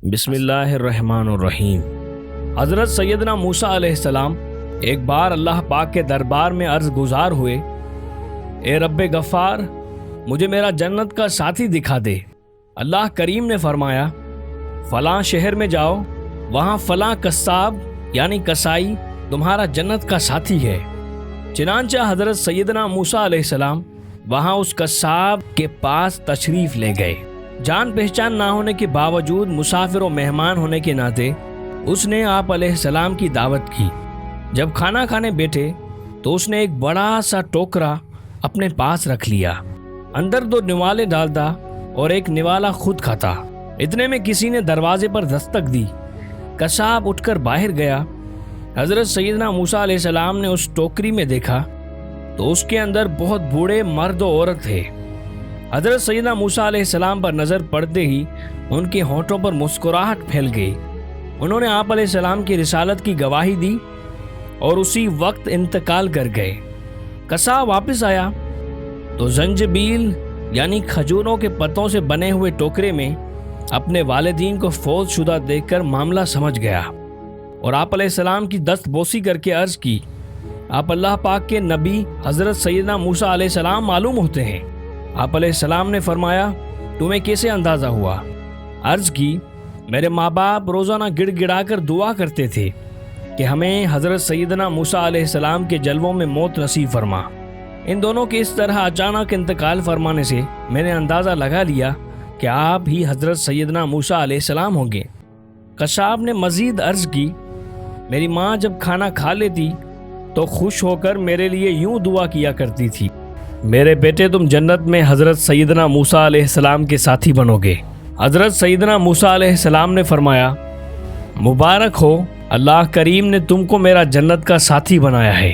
بسم اللہ الرحمن الرحیم۔ حضرت سیدنا موسیٰ علیہ السلام ایک بار اللہ پاک کے دربار میں عرض گزار ہوئے، اے رب غفار، مجھے میرا جنت کا ساتھی دکھا دے۔ اللہ کریم نے فرمایا، فلاں شہر میں جاؤ، وہاں فلاں قصاب یعنی کسائی تمہارا جنت کا ساتھی ہے۔ چنانچہ حضرت سیدنا موسیٰ علیہ السلام وہاں اس قصاب کے پاس تشریف لے گئے۔ جان پہچان نہ ہونے کے باوجود مسافر و مہمان ہونے کے ناطے اس نے آپ علیہ السلام کی دعوت کی۔ جب کھانا کھانے بیٹھے تو اس نے ایک بڑا سا ٹوکرا اپنے پاس رکھ لیا، اندر 2 نوالے ڈالتا اور ایک نوالا خود کھاتا۔ اتنے میں کسی نے دروازے پر دستک دی۔ قصاب اٹھ کر باہر گیا۔ حضرت سیدنا موسیٰ علیہ السلام نے اس ٹوکری میں دیکھا تو اس کے اندر بہت بوڑھے مرد و عورت تھے۔ حضرت سیدنا موسیٰ علیہ السلام پر نظر پڑتے ہی ان کے ہونٹوں پر مسکراہٹ پھیل گئی۔ انہوں نے آپ علیہ السلام کی رسالت کی گواہی دی اور اسی وقت انتقال کر گئے۔ قصاب واپس آیا تو زنجبیل یعنی کھجوروں کے پتوں سے بنے ہوئے ٹوکرے میں اپنے والدین کو فوت شدہ دیکھ کر معاملہ سمجھ گیا اور آپ علیہ السلام کی دست بوسی کر کے عرض کی، آپ اللہ پاک کے نبی حضرت سیدنا موسیٰ علیہ السلام معلوم ہوتے ہیں۔ آپ علیہ السلام نے فرمایا، تمہیں کیسے اندازہ ہوا؟ عرض کی، میرے ماں باپ روزانہ گڑ گڑا کر دعا کرتے تھے کہ ہمیں حضرت سیدنا موسیٰ علیہ السلام کے جلووں میں موت نصیب فرما۔ ان دونوں کے اس طرح اچانک انتقال فرمانے سے میں نے اندازہ لگا لیا کہ آپ ہی حضرت سیدنا موسیٰ علیہ السلام ہوں گے۔ قصاب نے مزید عرض کی، میری ماں جب کھانا کھا لیتی تو خوش ہو کر میرے لیے یوں دعا کیا کرتی تھی، میرے بیٹے تم جنت میں حضرت سیدنا موسیٰ علیہ السلام کے ساتھی بنو گے۔ حضرت سیدنا موسیٰ علیہ السلام نے فرمایا، مبارک ہو، اللہ کریم نے تم کو میرا جنت کا ساتھی بنایا ہے۔